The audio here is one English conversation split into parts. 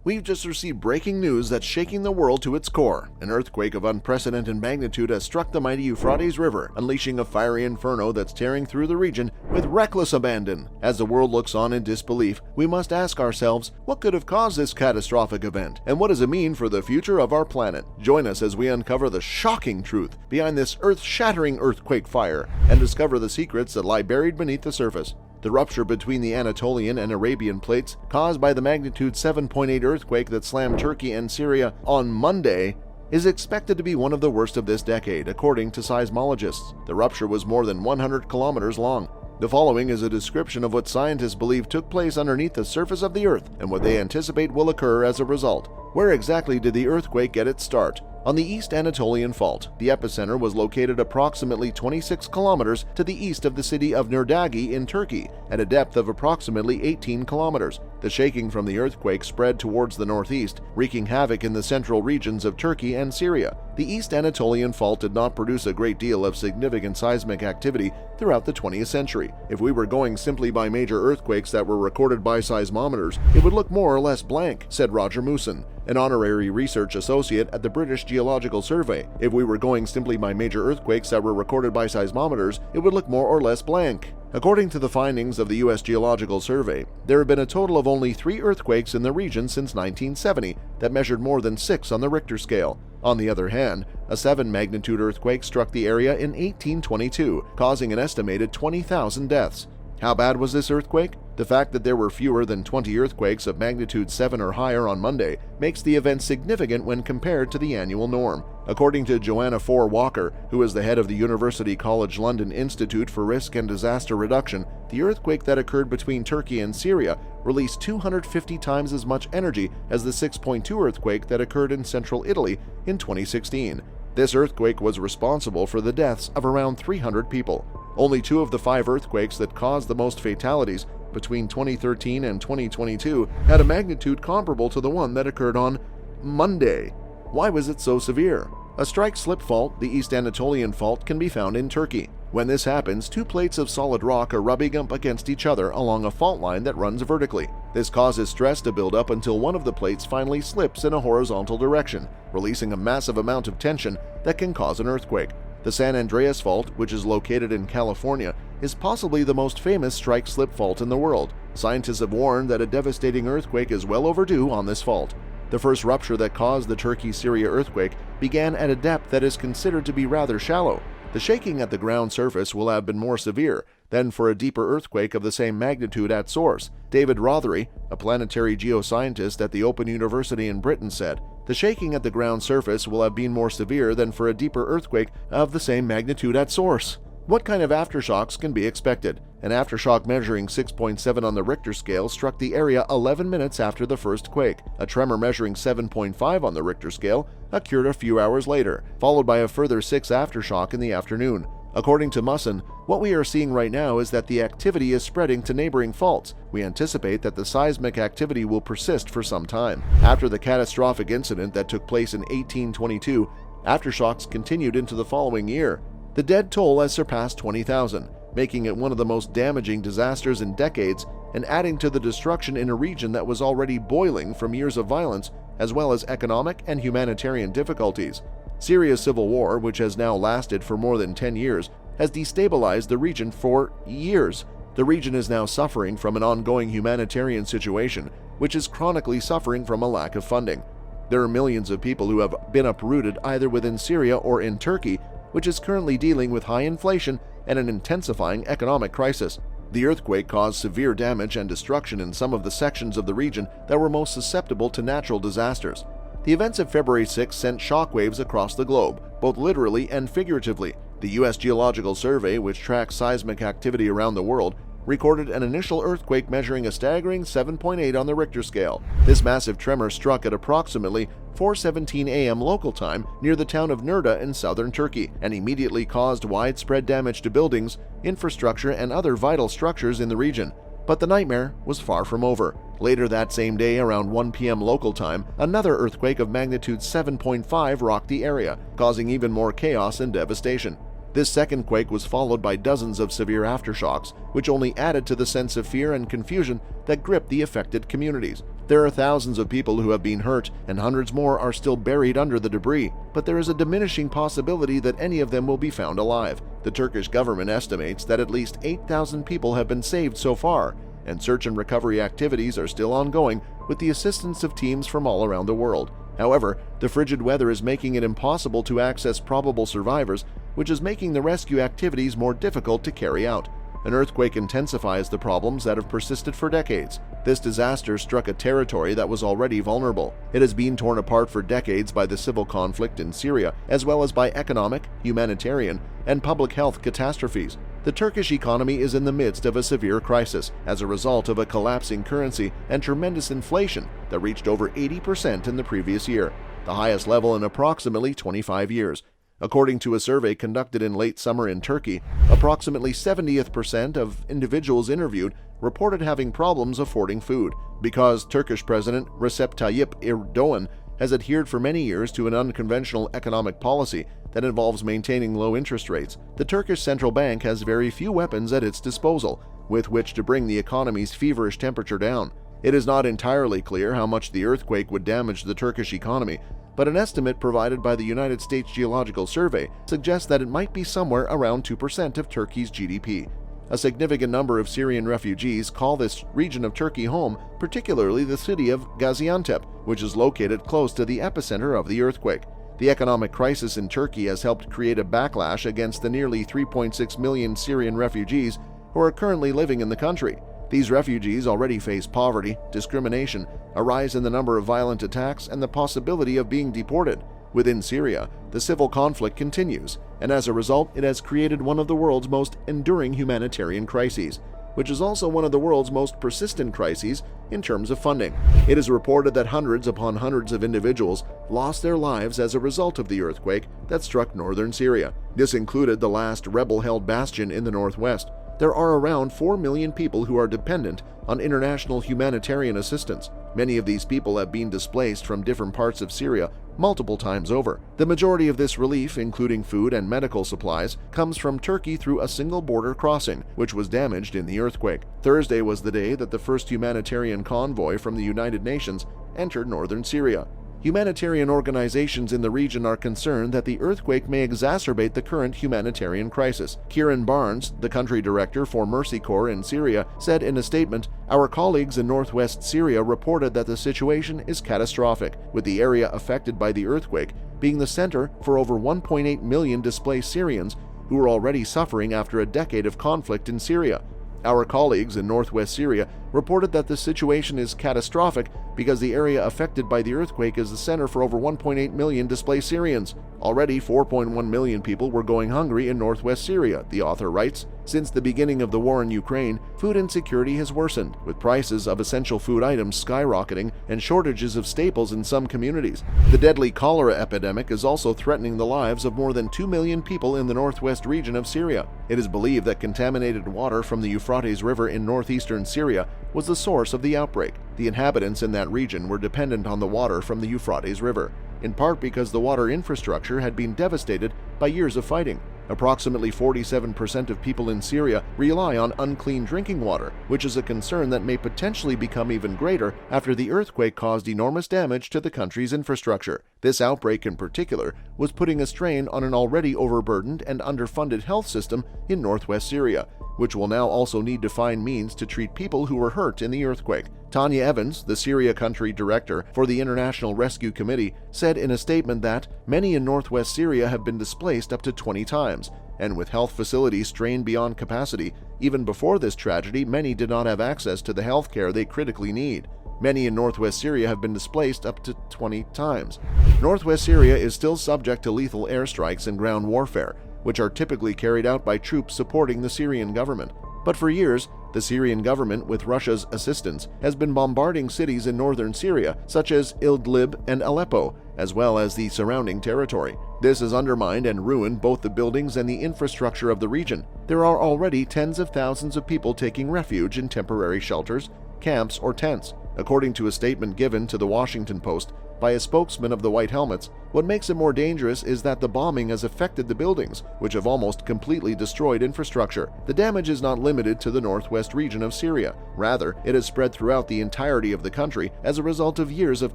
We've just received breaking news that's shaking the world to its core. An earthquake of unprecedented magnitude has struck the mighty Euphrates River, unleashing a fiery inferno that's tearing through the region with reckless abandon. As the world looks on in disbelief, we must ask ourselves, what could have caused this catastrophic event, and what does it mean for the future of our planet? Join us as we uncover the shocking truth behind this earth-shattering earthquake fire, and discover the secrets that lie buried beneath the surface. The rupture between the Anatolian and Arabian plates, caused by the magnitude 7.8 earthquake that slammed Turkey and Syria on Monday, is expected to be one of the worst of this decade, according to seismologists. The rupture was more than 100 kilometers long. The following is a description of what scientists believe took place underneath the surface of the Earth and what they anticipate will occur as a result. Where exactly did the earthquake get its start? On the East Anatolian Fault, the epicenter was located approximately 26 kilometers to the east of the city of Nurdagi in Turkey, at a depth of approximately 18 kilometers. The shaking from the earthquake spread towards the northeast, wreaking havoc in the central regions of Turkey and Syria. The East Anatolian Fault did not produce a great deal of significant seismic activity throughout the 20th century. If we were going simply by major earthquakes that were recorded by seismometers, it would look more or less blank, said Roger Mooson, an honorary research associate at the British Geological Survey. If we were going simply by major earthquakes that were recorded by seismometers, it would look more or less blank. According to the findings of the U.S. Geological Survey, there have been a total of only 3 earthquakes in the region since 1970 that measured more than 6 on the Richter scale. On the other hand, a 7-magnitude earthquake struck the area in 1822, causing an estimated 20,000 deaths. How bad was this earthquake? The fact that there were fewer than 20 earthquakes of magnitude 7 or higher on Monday makes the event significant when compared to the annual norm. According to Joanna Four Walker, who is the head of the University College London Institute for Risk and Disaster Reduction, the earthquake that occurred between Turkey and Syria released 250 times as much energy as the 6.2 earthquake that occurred in central Italy in 2016. This earthquake was responsible for the deaths of around 300 people. Only 2 of the 5 earthquakes that caused the most fatalities between 2013 and 2022 had a magnitude comparable to the one that occurred on Monday. Why was it so severe? A strike-slip fault, the East Anatolian Fault, can be found in Turkey. When this happens, 2 plates of solid rock are rubbing up against each other along a fault line that runs vertically. This causes stress to build up until one of the plates finally slips in a horizontal direction, releasing a massive amount of tension that can cause an earthquake. The San Andreas Fault, which is located in California, is possibly the most famous strike-slip fault in the world. Scientists have warned that a devastating earthquake is well overdue on this fault. The first rupture that caused the Turkey-Syria earthquake began at a depth that is considered to be rather shallow. The shaking at the ground surface will have been more severe than for a deeper earthquake of the same magnitude at source. David Rothery, a planetary geoscientist at the Open University in Britain, said, "The shaking at the ground surface will have been more severe than for a deeper earthquake of the same magnitude at source." What kind of aftershocks can be expected? An aftershock measuring 6.7 on the Richter scale struck the area 11 minutes after the first quake. A tremor measuring 7.5 on the Richter scale occurred a few hours later, followed by a further 6 aftershock in the afternoon. According to Musson, what we are seeing right now is that the activity is spreading to neighboring faults. We anticipate that the seismic activity will persist for some time. After the catastrophic incident that took place in 1822, aftershocks continued into the following year. The dead toll has surpassed 20,000, making it one of the most damaging disasters in decades and adding to the destruction in a region that was already boiling from years of violence, as well as economic and humanitarian difficulties. Syria's civil war, which has now lasted for more than 10 years, has destabilized the region for years. The region is now suffering from an ongoing humanitarian situation, which is chronically suffering from a lack of funding. There are millions of people who have been uprooted either within Syria or in Turkey, which is currently dealing with high inflation and an intensifying economic crisis. The earthquake caused severe damage and destruction in some of the sections of the region that were most susceptible to natural disasters. The events of February 6 sent shockwaves across the globe, both literally and figuratively. The U.S. Geological Survey, which tracks seismic activity around the world, recorded an initial earthquake measuring a staggering 7.8 on the Richter scale. This massive tremor struck at approximately 4:17 a.m. local time near the town of Nurda in southern Turkey and immediately caused widespread damage to buildings, infrastructure, and other vital structures in the region. But the nightmare was far from over. Later that same day, around 1 p.m. local time, another earthquake of magnitude 7.5 rocked the area, causing even more chaos and devastation. This second quake was followed by dozens of severe aftershocks, which only added to the sense of fear and confusion that gripped the affected communities. There are thousands of people who have been hurt, and hundreds more are still buried under the debris, but there is a diminishing possibility that any of them will be found alive. The Turkish government estimates that at least 8,000 people have been saved so far, and search and recovery activities are still ongoing with the assistance of teams from all around the world. However, the frigid weather is making it impossible to access probable survivors, which is making the rescue activities more difficult to carry out. An earthquake intensifies the problems that have persisted for decades. This disaster struck a territory that was already vulnerable. It has been torn apart for decades by the civil conflict in Syria, as well as by economic, humanitarian, and public health catastrophes. The Turkish economy is in the midst of a severe crisis as a result of a collapsing currency and tremendous inflation that reached over 80% in the previous year, the highest level in approximately 25 years. According to a survey conducted in late summer in Turkey, approximately 70% of individuals interviewed reported having problems affording food. Because Turkish President Recep Tayyip Erdogan has adhered for many years to an unconventional economic policy that involves maintaining low interest rates, the Turkish central bank has very few weapons at its disposal with which to bring the economy's feverish temperature down. It is not entirely clear how much the earthquake would damage the Turkish economy, but an estimate provided by the United States Geological Survey suggests that it might be somewhere around 2% of Turkey's GDP. A significant number of Syrian refugees call this region of Turkey home, particularly the city of Gaziantep, which is located close to the epicenter of the earthquake. The economic crisis in Turkey has helped create a backlash against the nearly 3.6 million Syrian refugees who are currently living in the country. These refugees already face poverty, discrimination, a rise in the number of violent attacks, and the possibility of being deported. Within Syria, the civil conflict continues, and as a result, it has created one of the world's most enduring humanitarian crises, which is also one of the world's most persistent crises in terms of funding. It is reported that hundreds upon hundreds of individuals lost their lives as a result of the earthquake that struck northern Syria. This included the last rebel-held bastion in the northwest. There are around 4 million people who are dependent on international humanitarian assistance. Many of these people have been displaced from different parts of Syria multiple times over. The majority of this relief, including food and medical supplies, comes from Turkey through a single border crossing, which was damaged in the earthquake. Thursday was the day that the first humanitarian convoy from the United Nations entered northern Syria. Humanitarian organizations in the region are concerned that the earthquake may exacerbate the current humanitarian crisis. Kieran Barnes, the country director for Mercy Corps in Syria, said in a statement, "Our colleagues in northwest Syria reported that the situation is catastrophic, with the area affected by the earthquake being the center for over 1.8 million displaced Syrians who are already suffering after a decade of conflict in Syria. Our colleagues in northwest Syria reported that the situation is catastrophic because the area affected by the earthquake is the center for over 1.8 million displaced Syrians. Already, 4.1 million people were going hungry in northwest Syria," the author writes. Since the beginning of the war in Ukraine, food insecurity has worsened, with prices of essential food items skyrocketing and shortages of staples in some communities. The deadly cholera epidemic is also threatening the lives of more than 2 million people in the northwest region of Syria. It is believed that contaminated water from the Euphrates River in northeastern Syria was the source of the outbreak. The inhabitants in that region were dependent on the water from the Euphrates River, in part because the water infrastructure had been devastated by years of fighting. Approximately 47% of people in Syria rely on unclean drinking water, which is a concern that may potentially become even greater after the earthquake caused enormous damage to the country's infrastructure. This outbreak in particular was putting a strain on an already overburdened and underfunded health system in northwest Syria, which will now also need to find means to treat people who were hurt in the earthquake. Tanya Evans, the Syria country director for the International Rescue Committee, said in a statement that many in northwest Syria have been displaced up to 20 times, and with health facilities strained beyond capacity, even before this tragedy, many did not have access to the health care they critically need. Many in northwest Syria have been displaced up to 20 times. Northwest Syria is still subject to lethal airstrikes and ground warfare, which are typically carried out by troops supporting the Syrian government. But for years, the Syrian government, with Russia's assistance, has been bombarding cities in northern Syria, such as Idlib and Aleppo, as well as the surrounding territory. This has undermined and ruined both the buildings and the infrastructure of the region. There are already tens of thousands of people taking refuge in temporary shelters, camps, or tents. According to a statement given to the Washington Post, by a spokesman of the White Helmets. What makes it more dangerous is that the bombing has affected the buildings, which have almost completely destroyed infrastructure. The damage is not limited to the northwest region of Syria. Rather, it has spread throughout the entirety of the country as a result of years of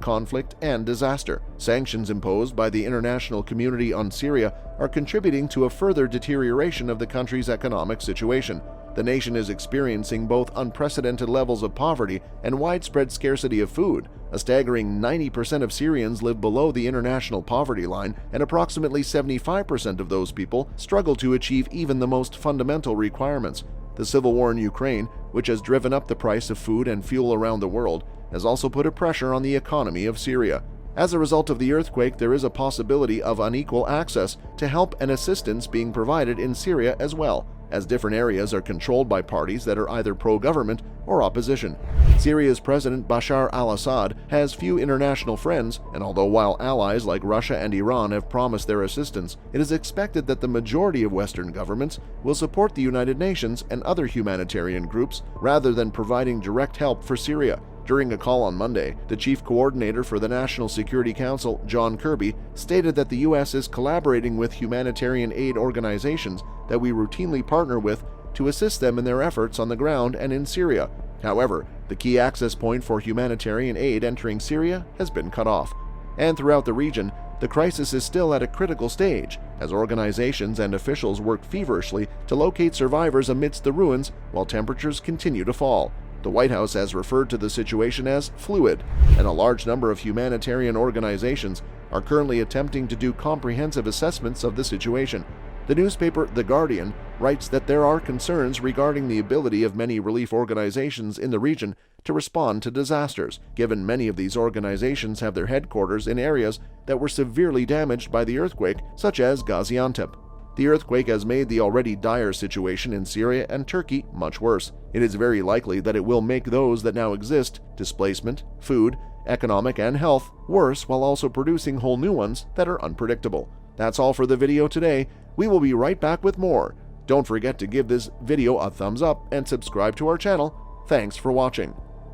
conflict and disaster. Sanctions imposed by the international community on Syria are contributing to a further deterioration of the country's economic situation. The nation is experiencing both unprecedented levels of poverty and widespread scarcity of food. A staggering 90% of Syrians live below the international poverty line, and approximately 75% of those people struggle to achieve even the most fundamental requirements. The civil war in Ukraine, which has driven up the price of food and fuel around the world, has also put a pressure on the economy of Syria. As a result of the earthquake, there is a possibility of unequal access to help and assistance being provided in Syria as well, as different areas are controlled by parties that are either pro-government or opposition. Syria's President Bashar al-Assad has few international friends, and although while allies like Russia and Iran have promised their assistance, it is expected that the majority of Western governments will support the United Nations and other humanitarian groups rather than providing direct help for Syria. During a call on Monday, the chief coordinator for the National Security Council, John Kirby, stated that the U.S. is collaborating with humanitarian aid organizations that we routinely partner with to assist them in their efforts on the ground and in Syria. However, the key access point for humanitarian aid entering Syria has been cut off. And throughout the region, the crisis is still at a critical stage, as organizations and officials work feverishly to locate survivors amidst the ruins while temperatures continue to fall. The White House has referred to the situation as fluid, and a large number of humanitarian organizations are currently attempting to do comprehensive assessments of the situation. The newspaper The Guardian writes that there are concerns regarding the ability of many relief organizations in the region to respond to disasters, given many of these organizations have their headquarters in areas that were severely damaged by the earthquake, such as Gaziantep. The earthquake has made the already dire situation in Syria and Turkey much worse. It is very likely that it will make those that now exist, displacement, food, economic, and health, worse, while also producing whole new ones that are unpredictable. That's all for the video today. We will be right back with more. Don't forget to give this video a thumbs up and subscribe to our channel. Thanks for watching.